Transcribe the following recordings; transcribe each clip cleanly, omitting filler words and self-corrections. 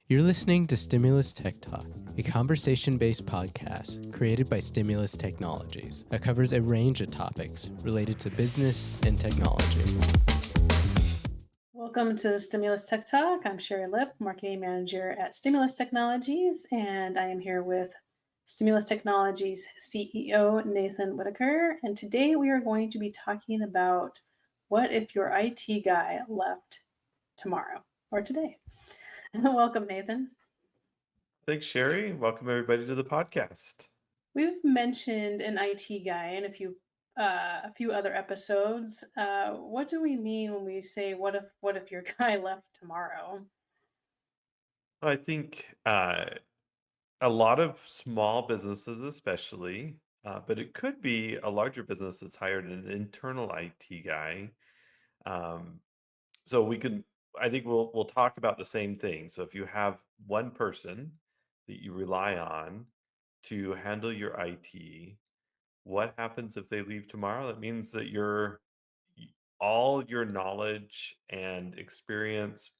You're listening to Stimulus Tech Talk, a conversation-based podcast created by Stimulus Technologies that covers a range of topics related to business and technology. Welcome to Stimulus Tech Talk. I'm Sherry Lip, Marketing Manager at Stimulus Technologies, and I am here with Stimulus Technologies CEO Nathan Whitaker. And today we are going to be talking about what if your IT guy left tomorrow or today. Welcome, Nathan. Thanks, Sherry. Welcome everybody to the podcast. We've mentioned an IT guy in a few other episodes. What do we mean when we say what if your guy left tomorrow? I think a lot of small businesses, especially, but it could be a larger business that's hired an internal IT guy. Um, so we can, I think we'll talk about the same thing. So if you have one person that you rely on to handle your IT, what happens if they leave tomorrow? That means that y- all your knowledge and experience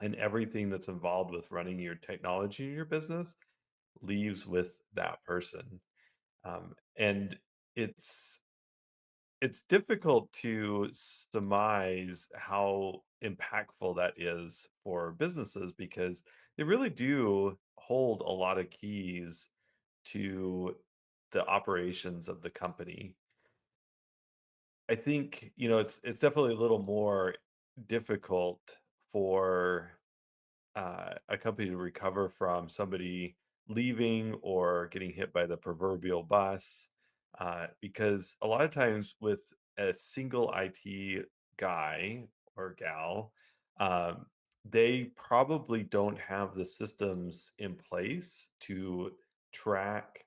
and everything that's involved with running your technology in your business leaves with that person. And it's it's difficult to surmise how impactful that is for businesses because they really do hold a lot of keys to the operations of the company. I think, it's definitely a little more difficult for a company to recover from somebody leaving or getting hit by the proverbial bus. Because a lot of times with a single IT guy or gal, um, they probably don't have the systems in place to track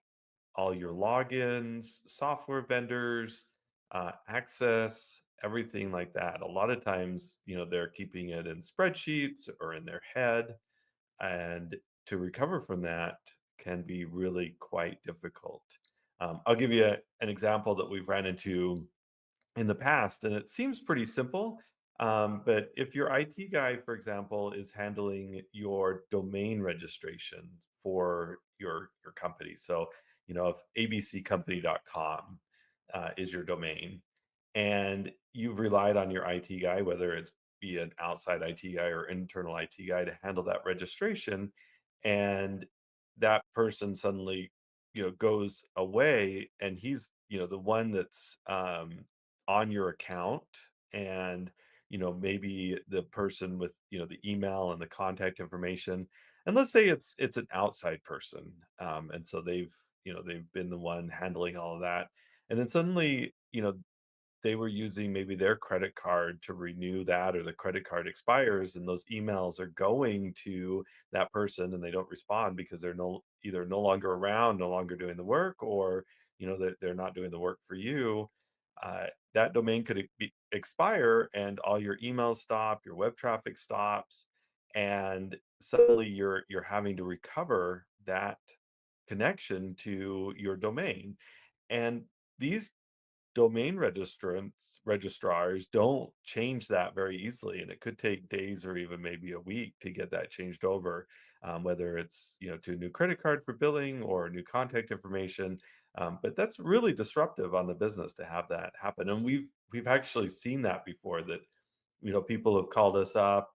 all your logins, software vendors, access, everything like that. A lot of times, they're keeping it in spreadsheets or in their head, and to recover from that can be really quite difficult. I'll give you an example that we've ran into in the past, and it seems pretty simple. But if your IT guy, for example, is handling your domain registration for your company, so if abccompany.com is your domain, and you've relied on your IT guy, whether it's be an outside IT guy or internal IT guy to handle that registration, and that person suddenly goes away and he's the one that's on your account, and maybe the person with the email and the contact information, and let's say it's an outside person, and so they've been the one handling all of that, and then suddenly they were using maybe their credit card to renew that, or the credit card expires and those emails are going to that person and they don't respond because they're either no longer around, no longer doing the work, or they're not doing the work for you. That domain could expire and all your emails stop, your web traffic stops, and suddenly you're having to recover that connection to your domain. And these domain registrars don't change that very easily, and it could take days or even maybe a week to get that changed over, whether it's to a new credit card for billing or new contact information. But that's really disruptive on the business to have that happen, and we've actually seen that before, that people have called us up,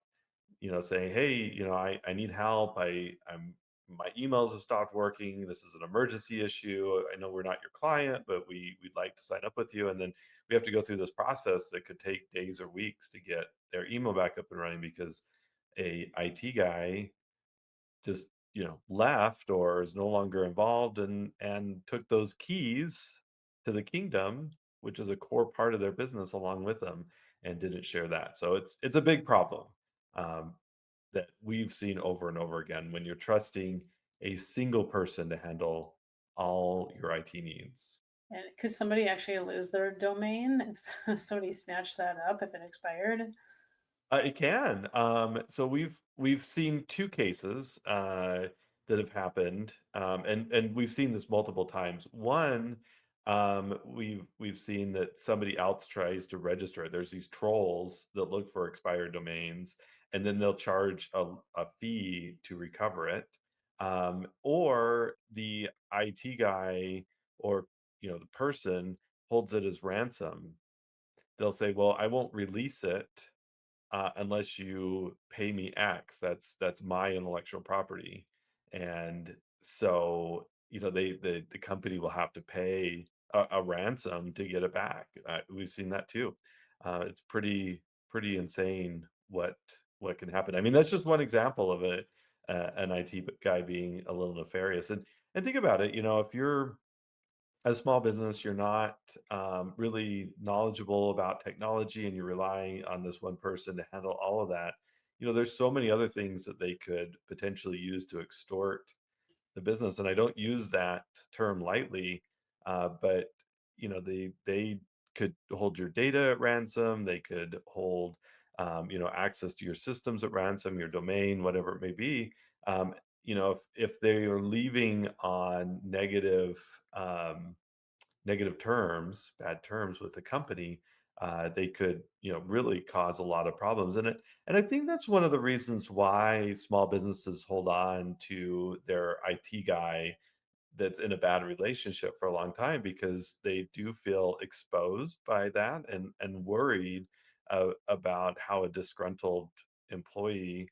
saying, "Hey, I need help. I'm my emails have stopped working. This is an emergency issue. I know we're not your client, but we'd like to sign up with you." And then we have to go through this process that could take days or weeks to get their email back up and running because a IT guy just left or is no longer involved, and took those keys to the kingdom, which is a core part of their business, along with them, and didn't share that. So it's a big problem, um, that we've seen over and over again when you're trusting a single person to handle all your IT needs. And could somebody actually lose their domain if somebody snatched that up if it expired? It can. So we've seen two cases that have happened, and we've seen this multiple times. One, we've seen that somebody else tries to register it. There's these trolls that look for expired domains, and then they'll charge a fee to recover it. Or the IT guy, or the person holds it as ransom. They'll say, "Well, I won't release it unless you pay me X. That's my intellectual property." And so, the company will have to pay a ransom to get it back. We've seen that too. It's pretty insane what can happen. I mean, that's just one example of an IT guy being a little nefarious. And think about it. If you're a small business, you're not really knowledgeable about technology, and you're relying on this one person to handle all of that. There's so many other things that they could potentially use to extort the business, and I don't use that term lightly. But they could hold your data at ransom. They could hold access to your systems at ransom, your domain, whatever it may be. Um, if they are leaving on negative terms, bad terms with the company, they could, really cause a lot of problems. And I think that's one of the reasons why small businesses hold on to their IT guy that's in a bad relationship for a long time, because they do feel exposed by that, and worried about how a disgruntled employee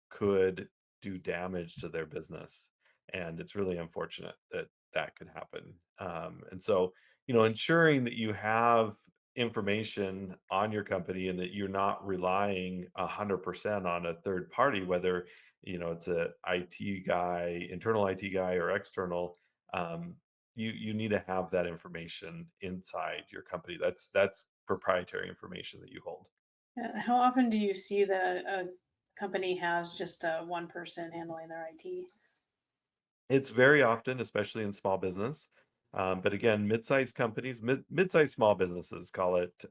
could do damage to their business. And it's really unfortunate that that could happen. And so, ensuring that you have information on your company, and that you're not relying 100% on a third party, whether it's a IT guy, internal IT guy, or external. Um, you need to have that information inside your company. That's proprietary information that you hold. How often do you see that a company has just one person handling their IT? It's very often, especially in small business. But again, mid-sized companies, mid-sized small businesses, call it,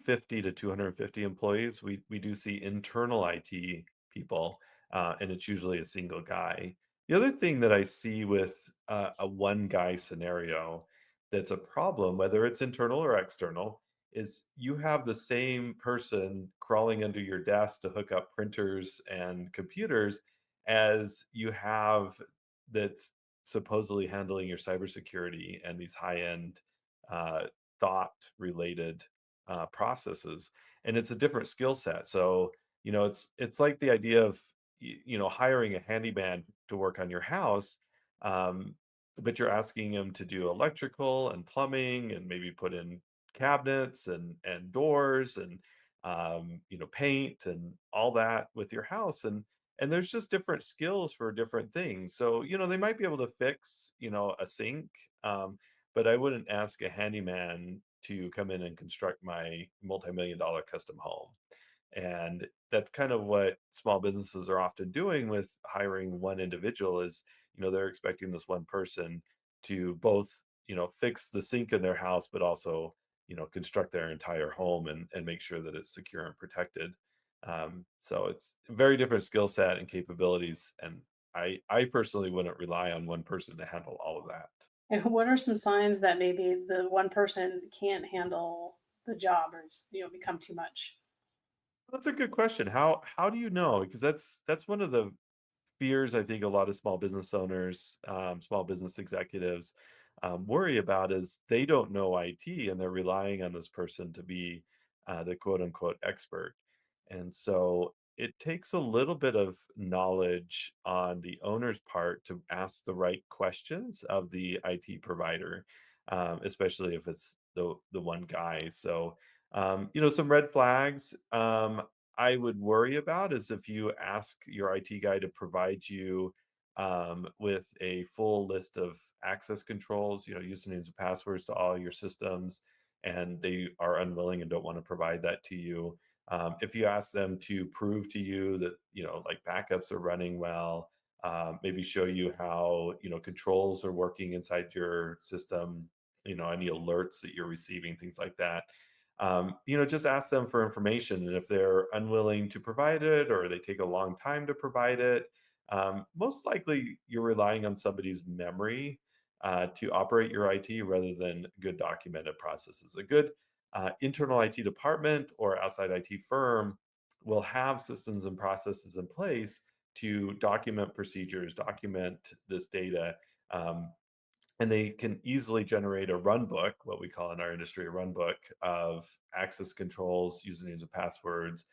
50 to 250 employees. We do see internal IT people, and it's usually a single guy. The other thing that I see with a one guy scenario that's a problem, whether it's internal or external, is you have the same person crawling under your desk to hook up printers and computers as you have that's supposedly handling your cybersecurity and these high-end uh, thought related processes. And it's a different skill set. So it's like the idea of hiring a handyman to work on your house. um, but you're asking him to do electrical and plumbing, and maybe put in cabinets and doors, and paint and all that with your house. And there's just different skills for different things. So, they might be able to fix, a sink, but I wouldn't ask a handyman to come in and construct my multi-million dollar custom home. And that's kind of what small businesses are often doing with hiring one individual is, they're expecting this one person to both, fix the sink in their house, but also, construct their entire home, and make sure that it's secure and protected. So it's a very different skill set and capabilities. And I personally wouldn't rely on one person to handle all of that. And what are some signs that maybe the one person can't handle the job, or it's, become too much? That's a good question. How do you know? Because that's one of the fears I think a lot of small business owners, small business executives, worry about, is they don't know IT, and they're relying on this person to be the quote unquote expert. And so it takes a little bit of knowledge on the owner's part to ask the right questions of the IT provider, especially if it's the one guy. So some red flags. I would worry about is if you ask your IT guy to provide you with a full list of access controls, usernames and passwords to all your systems, and they are unwilling and don't want to provide that to you. If you ask them to prove to you that, like backups are running well, maybe show you how, controls are working inside your system, any alerts that you're receiving, things like that. Just ask them for information. And if they're unwilling to provide it, or they take a long time to provide it, most likely you're relying on somebody's memory to operate your IT rather than good documented processes. A good internal IT department or outside IT firm will have systems and processes in place to document procedures, document this data, um, and they can easily generate a run book, what we call in our industry a run book of access controls, usernames and passwords,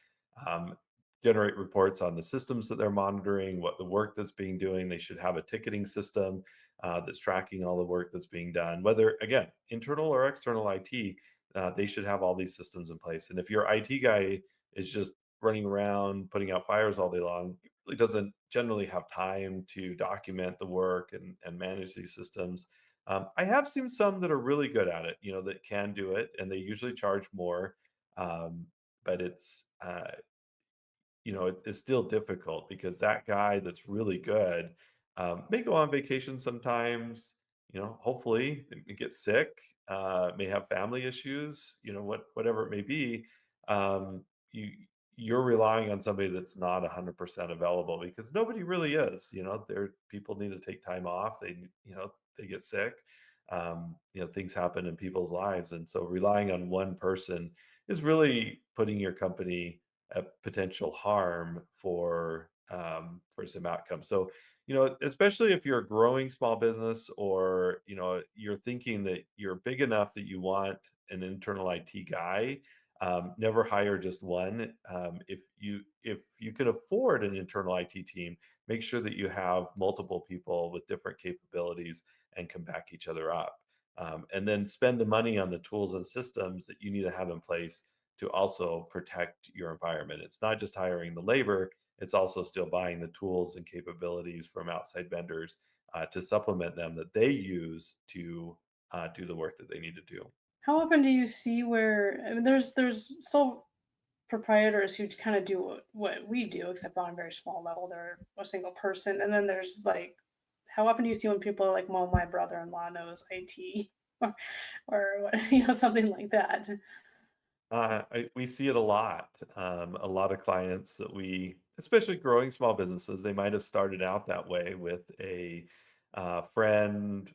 um, generate reports on the systems that they're monitoring, what the work that's being doing. They should have a ticketing system that's tracking all the work that's being done, whether again internal or external IT. They should have all these systems in place. And if your IT guy is just running around putting out fires all day long, really doesn't generally have time to document the work and manage these systems. I have seen some that are really good at it, that can do it, and they usually charge more. Um, but it's still difficult because that guy that's really good may go on vacation sometimes, hopefully may get sick, may have family issues, whatever it may be. Um, you, you're relying on somebody that's not 100% available because nobody really is, there people need to take time off. They get sick. Things happen in people's lives. And so relying on one person is really putting your company a potential harm for some outcomes. So, especially if you're a growing small business, or you're thinking that you're big enough that you want an internal IT guy. Never hire just one. If you can afford an internal IT team, make sure that you have multiple people with different capabilities and can back each other up. And then spend the money on the tools and systems that you need to have in place to also protect your environment. It's not just hiring the labor, it's also still buying the tools and capabilities from outside vendors to supplement them that they use to do the work that they need to do. How often do you see where, I mean, there's sole proprietors who kind of do what we do, except on a very small level. They're a single person, and then there's like, how often do you see when people are like, "Well, my brother-in-law knows IT," or what, something like that? We see it a lot. A lot of clients that especially growing small businesses, they might have started out that way with a friend,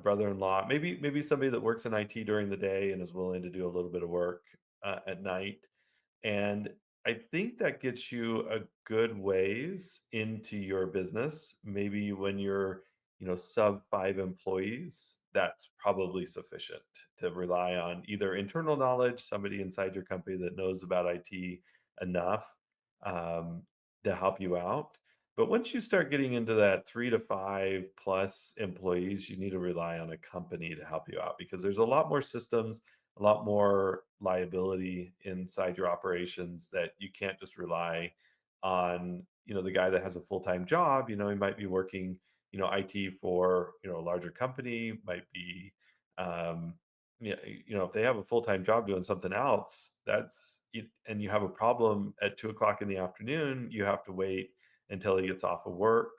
brother-in-law, maybe somebody that works in IT during the day and is willing to do a little bit of work at night. And I think that gets you a good ways into your business. Maybe when you're, sub 5 employees, that's probably sufficient to rely on either internal knowledge, somebody inside your company that knows about IT enough um, to help you out. But once you start getting into that 3 to 5 plus employees, you need to rely on a company to help you out because there's a lot more systems, a lot more liability inside your operations that you can't just rely on, the guy that has a full-time job. He might be working, IT for, a larger company, might be, um, yeah, if they have a full-time job doing something else, and you have a problem at 2 o'clock in the afternoon, you have to wait until he gets off of work.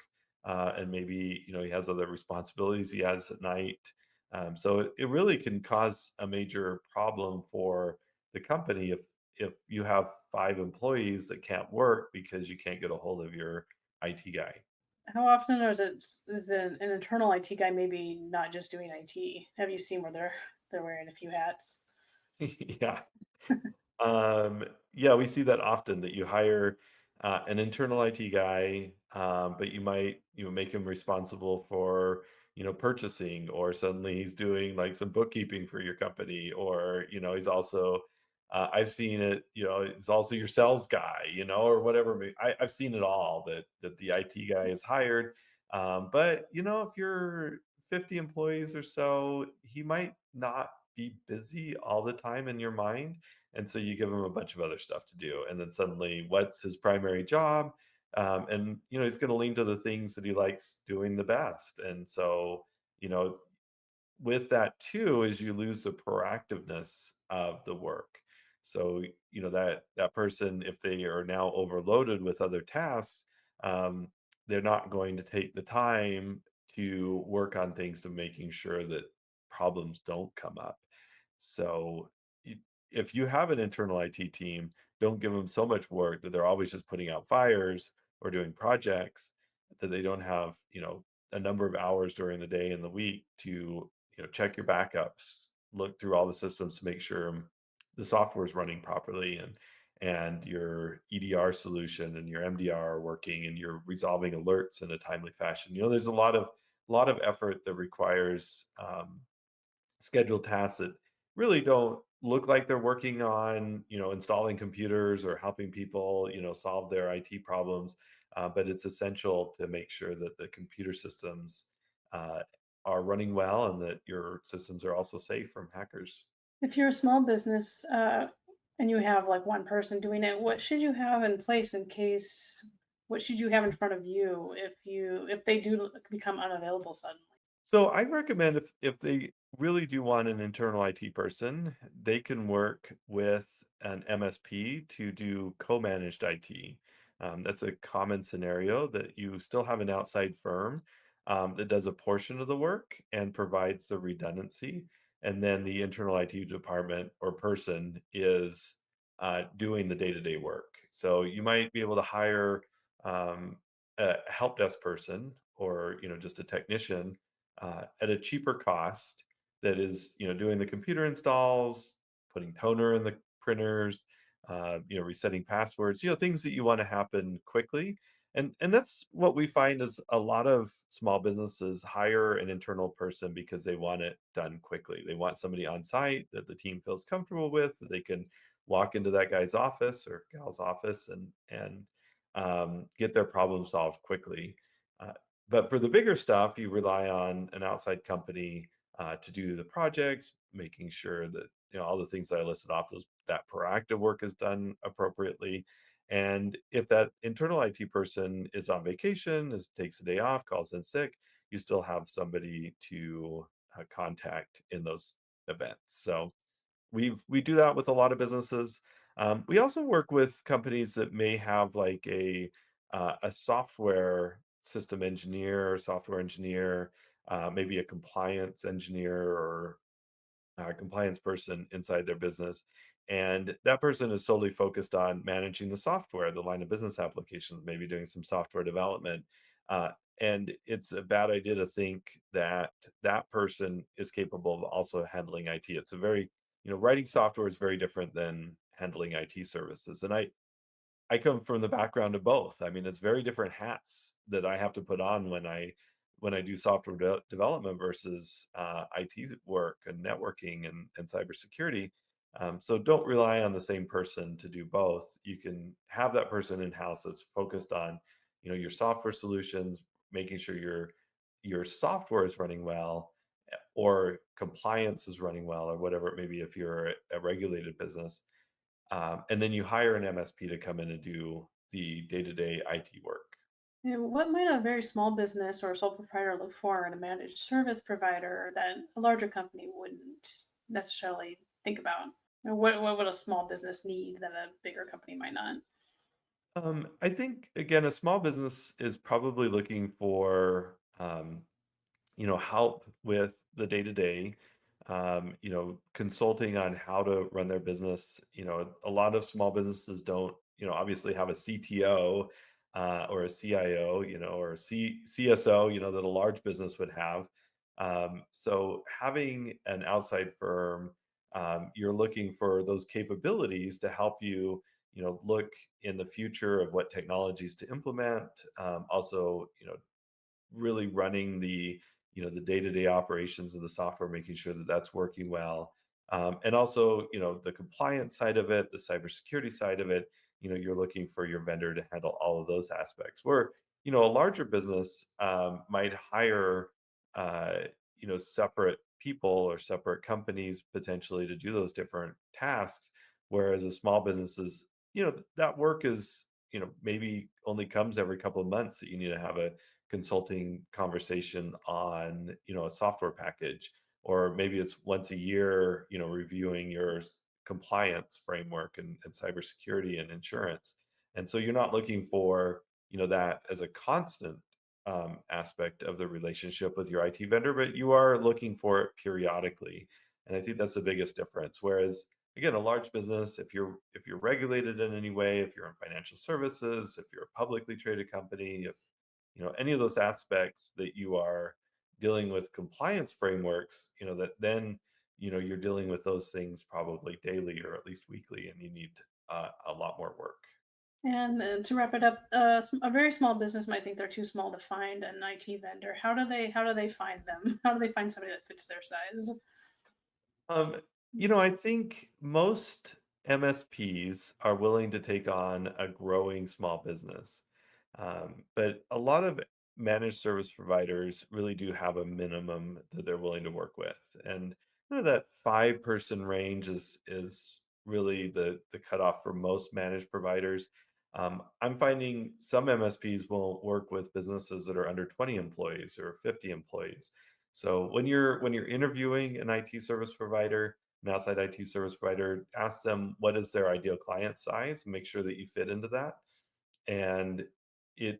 And maybe, he has other responsibilities he has at night. So it really can cause a major problem for the company if you have 5 employees that can't work because you can't get a hold of your IT guy. How often is an internal IT guy maybe not just doing IT? Have you seen where they're wearing a few hats? Yeah. Um, yeah, we see that often that you hire an internal IT guy, but you might make him responsible for purchasing, or suddenly he's doing like some bookkeeping for your company, or he's also I've seen it, it's also your sales guy, or whatever. I've seen it all that the IT guy is hired, but if you're 50 employees or so, he might not be busy all the time in your mind, and so you give him a bunch of other stuff to do. And then suddenly, what's his primary job? And he's going to lean to the things that he likes doing the best. And so, you know, with that too is you lose the proactiveness of the work. So, that person, if they are now overloaded with other tasks, um, they're not going to take the time to work on things to making sure that problems don't come up. So, y- if you have an internal IT team, don't give them so much work that they're always just putting out fires or doing projects that they don't have, a number of hours during the day and the week to check your backups, look through all the systems to make sure the software is running properly, and your EDR solution and your MDR are working and you're resolving alerts in a timely fashion. There's a lot of effort that requires scheduled tasks that really don't look like they're working on, installing computers or helping people, solve their IT problems. But it's essential to make sure that the computer systems uh, are running well and that your systems are also safe from hackers. If you're a small business and you have like one person doing it, what should you have in place in case? What should you have in front of you if they do become unavailable suddenly? So I recommend if they really do want an internal IT person, they can work with an MSP to do co-managed IT. That's a common scenario that you still have an outside firm that does a portion of the work and provides the redundancy, and then the internal IT department or person is doing the day-to-day work. So you might be able to hire a help desk person or just a technician at a cheaper cost that is, doing the computer installs, putting toner in the printers, resetting passwords, things that you want to happen quickly. And that's what we find is a lot of small businesses hire an internal person because they want it done quickly. They want somebody on site that the team feels comfortable with, that they can walk into that guy's office or gal's office and get their problem solved quickly. Uh, but for the bigger stuff, you rely on an outside company to do the projects, making sure that all the things that I listed off, those that proactive work is done appropriately. And if that internal IT person is on vacation, takes a day off, calls in sick, you still have somebody to contact in those events. So we do that with a lot of businesses. We also work with companies that may have like a software system engineer or software engineer, maybe a compliance engineer or compliance person inside their business. And that person is solely focused on managing the software, the line of business applications, maybe doing some software development. Uh, and it's a bad idea to think that that person is capable of also handling IT. It's a very, writing software is very different than handling IT services. And I come from the background of both. I mean, it's very different hats that I have to put on when I do software development versus IT work and networking and cybersecurity. So don't rely on the same person to do both. You can have that person in house that's focused on, your software solutions, making sure your software is running well, or compliance is running well, or whatever it may be if you're a regulated business, and then you hire an MSP to come in and do the day-to-day IT work. And what might a very small business or a sole proprietor look for in a managed service provider that a larger company wouldn't necessarily think about? Or what would a small business need that a bigger company might not? I think again, a small business is probably looking for help with the day to day, consulting on how to run their business. A lot of small businesses don't, obviously have a CTO or a CIO, or a CSO, that a large business would have. So having an outside firm, you're looking for those capabilities to help you, look in the future of what technologies to implement. Also, really running the day-to-day operations of the software, making sure that that's working well, and also the compliance side of it, the cybersecurity side of it. You're looking for your vendor to handle all of those aspects, where a larger business might hire uh, separate people or separate companies potentially to do those different tasks, whereas a small business is, that work is, maybe only comes every couple of months that you need to have a consulting conversation on, a software package, or maybe it's once a year, reviewing your compliance framework and cybersecurity and insurance. And so you're not looking for, that as a constant aspect of the relationship with your IT vendor, but you are looking for it periodically. And I think that's the biggest difference. Whereas again, a large business, if you're regulated in any way, if you're in financial services, if you're a publicly traded company, if any of those aspects that you are dealing with compliance frameworks, that then you're dealing with those things probably daily or at least weekly, and you need a lot more work. And to wrap it up, a very small business might think they're too small to find an IT vendor. How do they find them? How do they find somebody that fits their size? Um, I think most MSPs are willing to take on a growing small business. But a lot of managed service providers really do have a minimum that they're willing to work with. And that 5-person range is really the cutoff for most managed providers. I'm finding some MSPs will work with businesses that are under 20 employees or 50 employees. So when you're interviewing an IT service provider, an outside IT service provider, ask them what is their ideal client size, make sure that you fit into that. And you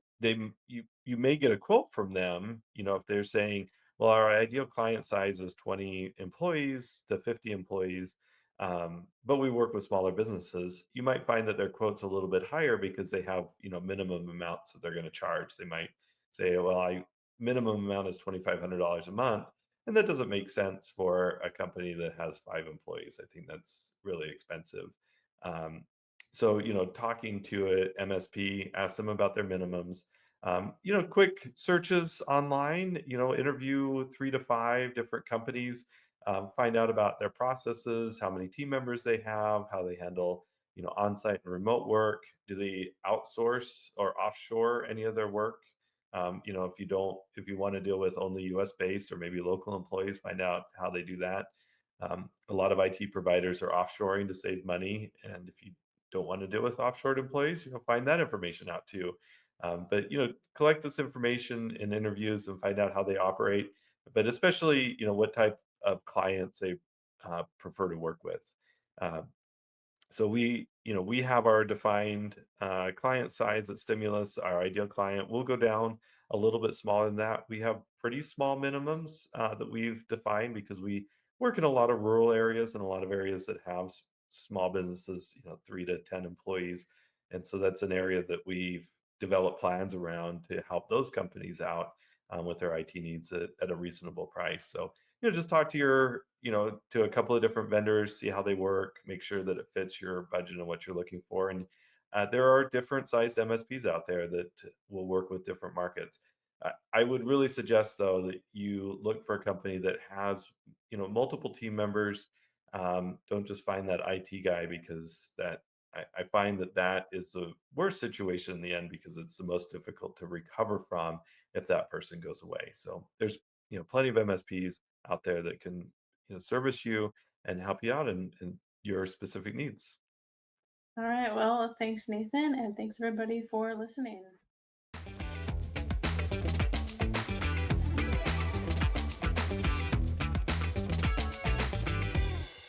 may get a quote from them, if they're saying, well, our ideal client size is 20 employees to 50 employees, but we work with smaller businesses. You might find that their quote's a little bit higher because they have, minimum amounts that they're going to charge. They might say, well, I minimum amount is $2,500 a month. And that doesn't make sense for a company that has 5 employees. I think that's really expensive. Um, so, talking to a MSP, ask them about their minimums. Quick searches online, interview 3 to 5 different companies, find out about their processes, how many team members they have, how they handle, on-site and remote work. Do they outsource or offshore any of their work? If you want to deal with only US based or maybe local employees, find out how they do that. A lot of IT providers are offshoring to save money. And if you don't want to deal with offshore employees, find that information out too. But collect this information in interviews and find out how they operate, but especially, what type of clients they prefer to work with. Um, so we have our defined client size at Stimulus. Our ideal client will go down a little bit smaller than that. We have pretty small minimums that we've defined because we work in a lot of rural areas and a lot of areas that have small businesses, 3 to 10 employees, and so that's an area that we've developed plans around to help those companies out with their IT needs at a reasonable price. So just talk to to a couple of different vendors, see how they work, make sure that it fits your budget and what you're looking for. And there are different sized MSPs out there that will work with different markets. I would really suggest, though, that you look for a company that has, multiple team members. Don't just find that IT guy because I find that is the worst situation in the end because it's the most difficult to recover from if that person goes away. So there's plenty of MSPs out there that can service you and help you out in your specific needs. All right. Well, thanks, Nathan, and thanks everybody for listening.